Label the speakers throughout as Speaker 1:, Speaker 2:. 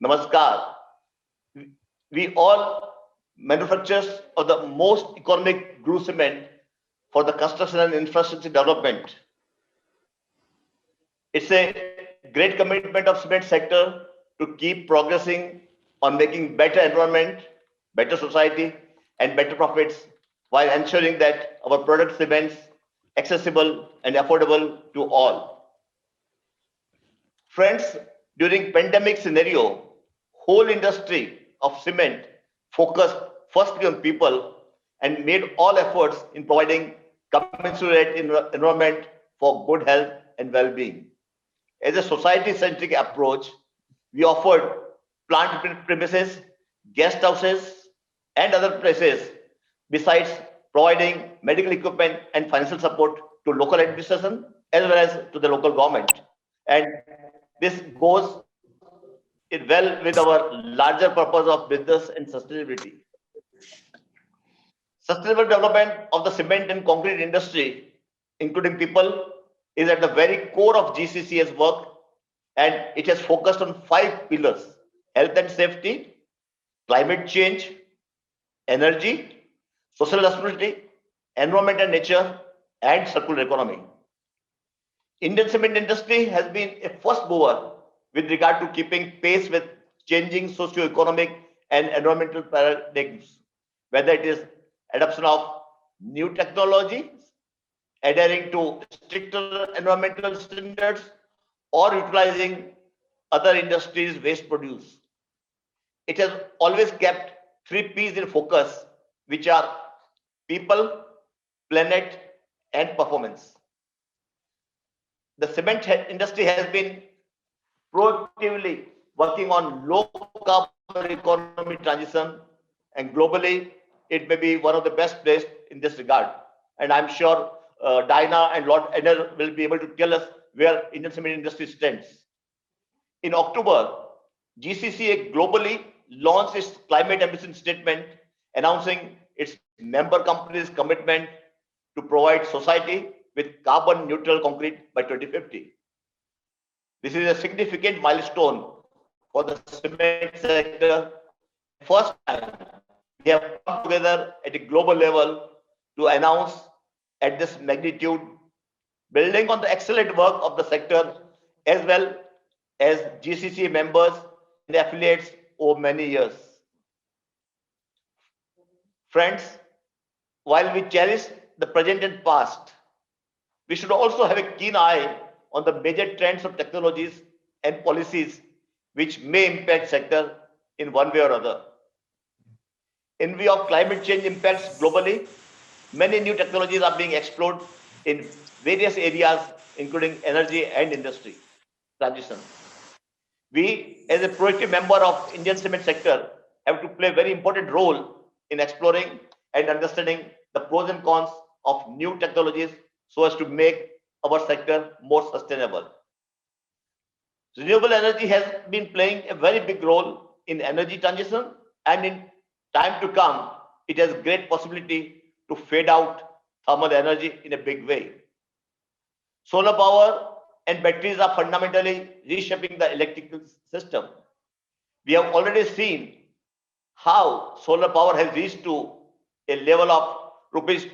Speaker 1: Namaskar. We all manufacturers of the most economic blue cement for the construction and infrastructure development. It's a great commitment of cement sector to keep progressing on making better environment, better society, and better profits while ensuring that our product remains accessible and affordable to all. Friends, during pandemic scenario, whole industry of cement focused firstly on people and made all efforts in providing commensurate environment for good health and well-being. As a society-centric approach, we offered plant premises, guest houses, and other places, besides providing medical equipment and financial support to local administration as well as to the local government. And this goes it well with our larger purpose of business and sustainability. Sustainable development of the cement and concrete industry, including people, is at the very core of GCC's work, and it has focused on five pillars: health and safety, climate change, energy, social responsibility, environment and nature, and circular economy. Indian cement industry has been a first mover with regard to keeping pace with changing socio-economic and environmental paradigms, whether it is adoption of new technologies, adhering to stricter environmental standards, or utilizing other industries' waste produce. It has always kept three P's in focus, which are people, planet, and performance. The cement industry has been proactively working on low carbon economy transition, and globally, it may be one of the best placed in this regard. And I'm sure Dinah and Lord Enner will be able to tell us where Indian cement industry stands. In October, GCCA globally launched its climate ambition statement, announcing its member companies' commitment to provide society with carbon neutral concrete by 2050. This is a significant milestone for the cement sector, and first time we have come together at a global level to announce at this magnitude, building on the excellent work of the sector as well as GCC members and affiliates over many years. Friends, while we cherish the present and past, we should also have a keen eye on the major trends of technologies and policies which may impact sector in one way or other. In view of climate change impacts globally, many new technologies are being explored in various areas, including energy and industry transition. We, as a proactive member of Indian cement sector, have to play a very important role in exploring and understanding the pros and cons of new technologies so as to make our sector more sustainable. Renewable energy has been playing a very big role in energy transition, and in time to come, it has great possibility to fade out thermal energy in a big way. Solar power and batteries are fundamentally reshaping the electrical system. We have already seen how solar power has reached to a level of rupees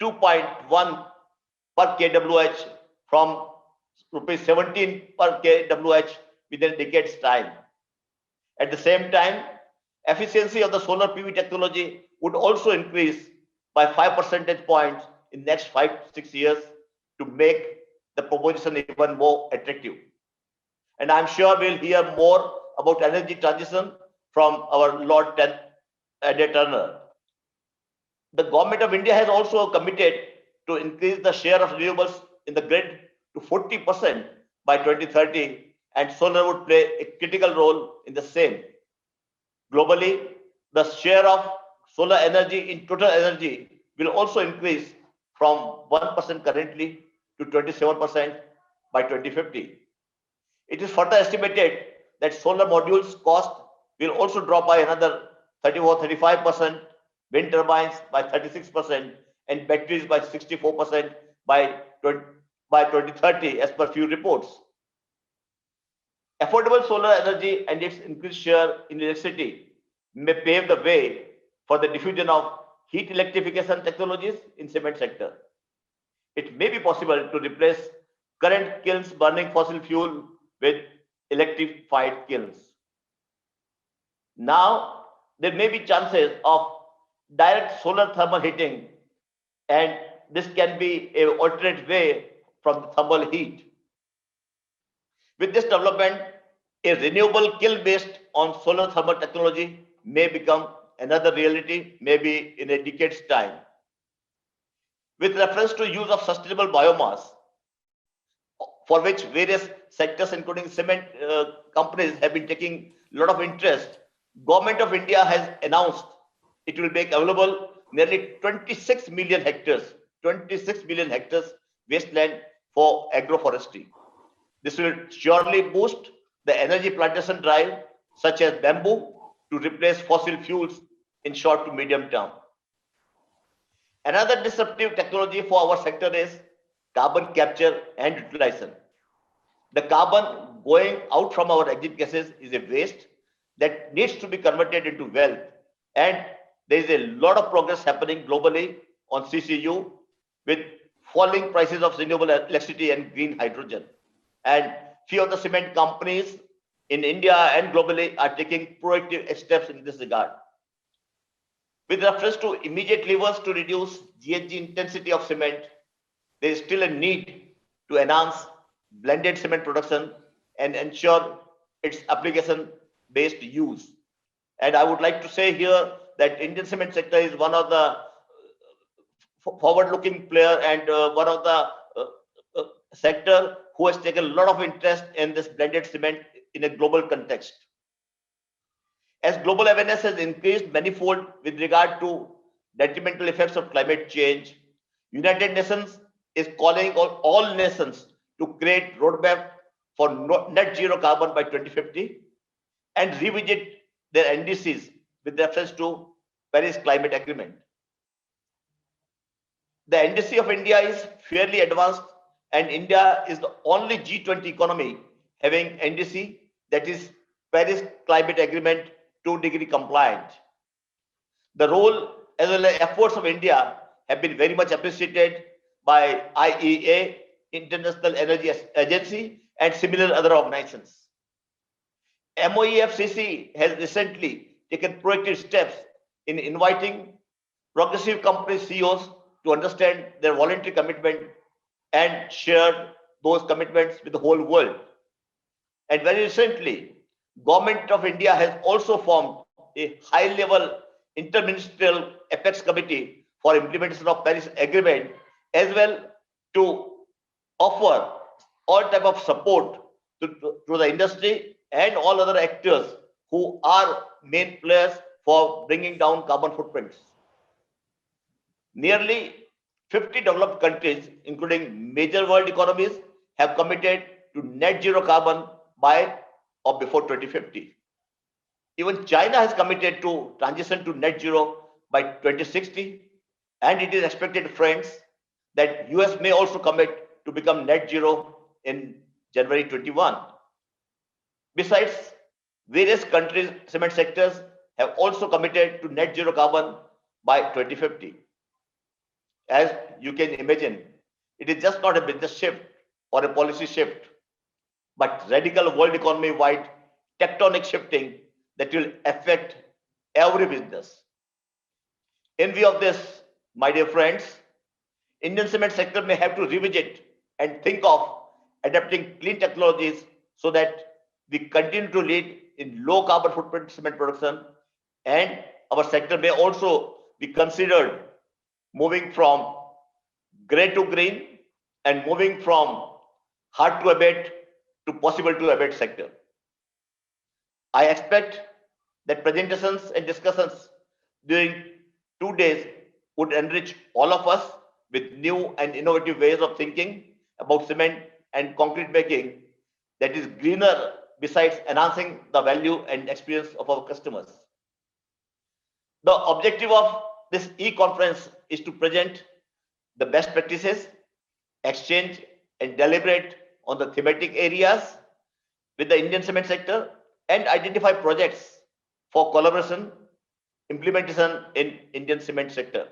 Speaker 1: 2.1 per kWh from rupees 17 per kWh within a decade's time. At the same time, efficiency of the solar PV technology would also increase by 5 percentage points in next 5 to 6 years to make the proposition even more attractive. And I'm sure we'll hear more about energy transition from our Lord Ed Turner. The government of India has also committed to increase the share of renewables in the grid to 40% by 2030, and solar would play a critical role in the same. Globally, the share of solar energy in total energy will also increase from 1% currently to 27% by 2050. It is further estimated that solar modules cost will also drop by another 34-35%, wind turbines by 36%, and batteries by 64% by 2030, as per few reports. Affordable solar energy and its increased share in electricity may pave the way for the diffusion of heat electrification technologies in cement sector. It may be possible to replace current kilns burning fossil fuel with electrified kilns. Now, there may be chances of direct solar thermal heating, and this can be an alternate way from the thermal heat. With this development, a renewable kiln based on solar thermal technology may become another reality, maybe in a decade's time. With reference to use of sustainable biomass, for which various sectors, including cement companies, have been taking a lot of interest, Government of India has announced it will make available nearly 26 million hectares wasteland for agroforestry. This will surely boost the energy plantation drive, such as bamboo, to replace fossil fuels in short to medium term. Another disruptive technology for our sector is carbon capture and utilization. The carbon going out from our exit gases is a waste that needs to be converted into wealth. And there is a lot of progress happening globally on CCU with falling prices of renewable electricity and green hydrogen. And few of the cement companies in India and globally are taking proactive steps in this regard. With reference to immediate levers to reduce GHG intensity of cement, there is still a need to enhance blended cement production and ensure its application-based use. And I would like to say here that Indian cement sector is one of the forward-looking player and one of the sector who has taken a lot of interest in this blended cement in a global context. As global awareness has increased manifold with regard to detrimental effects of climate change, United Nations is calling on all nations to create roadmap for net zero carbon by 2050 and revisit their NDCs with reference to Paris Climate Agreement. The NDC of India is fairly advanced, and India is the only G20 economy having NDC, that is Paris Climate Agreement 2-degree compliant. The role as well as efforts of India have been very much appreciated by IEA, International Energy Agency, and similar other organizations. MOEFCC has recently taken proactive steps in inviting progressive company CEOs to understand their voluntary commitment and share those commitments with the whole world. And very recently, Government of India has also formed a high-level interministerial apex committee for implementation of Paris Agreement, as well to offer all type of support to the industry and all other actors who are main players for bringing down carbon footprints. Nearly 50 developed countries, including major world economies, have committed to net zero carbon by or before 2050. Even China has committed to transition to net zero by 2060, and it is expected, friends, that US may also commit to become net zero in January 21. Besides, various countries' cement sectors have also committed to net zero carbon by 2050. As you can imagine, it is just not a business shift or a policy shift, but radical world economy wide tectonic shifting that will affect every business. In view of this, my dear friends, Indian cement sector may have to revisit and think of adapting clean technologies so that we continue to lead in low carbon footprint cement production, and our sector may also be considered moving from gray to green and moving from hard to abate to possible to abate sector. I expect that presentations and discussions during 2 days would enrich all of us with new and innovative ways of thinking about cement and concrete making that is greener, besides enhancing the value and experience of our customers. The objective of this e-conference is to present the best practices, exchange and deliberate on the thematic areas with the Indian cement sector and identify projects for collaboration implementation in Indian cement sector.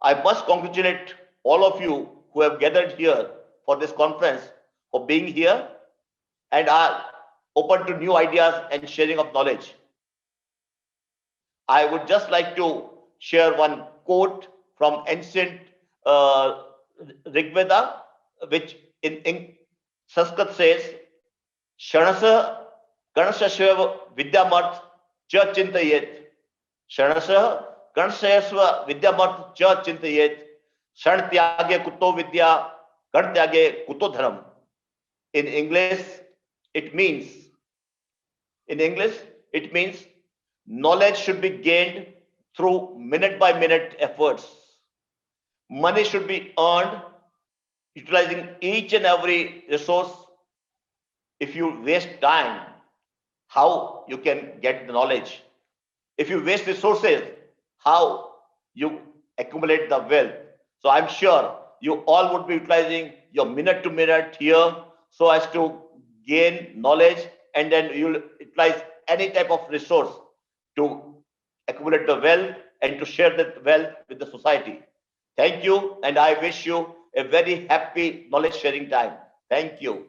Speaker 1: I must congratulate all of you who have gathered here for this conference for being here and are open to new ideas and sharing of knowledge. I would just like to share one quote from ancient uh, Rigveda, which in Sanskrit says, Shanasa Ganashashva Vidyamarth Cha Chintayet. Shanasa Ganashashva Vidyamarth Cha Chintayet. Shan Tyage Kuto Vidya, Gan Tyage Kuto Dharam. In English, it means, in English, it means knowledge should be gained through minute by minute efforts. Money should be earned utilizing each and every resource. If you waste time, how you can get the knowledge? If you waste resources, how you accumulate the wealth? So I'm sure you all would be utilizing your minute to minute here so as to gain knowledge, and then you'll utilize any type of resource to accumulate the wealth and to share that wealth with the society. Thank you, and I wish you a very happy knowledge sharing time. Thank you.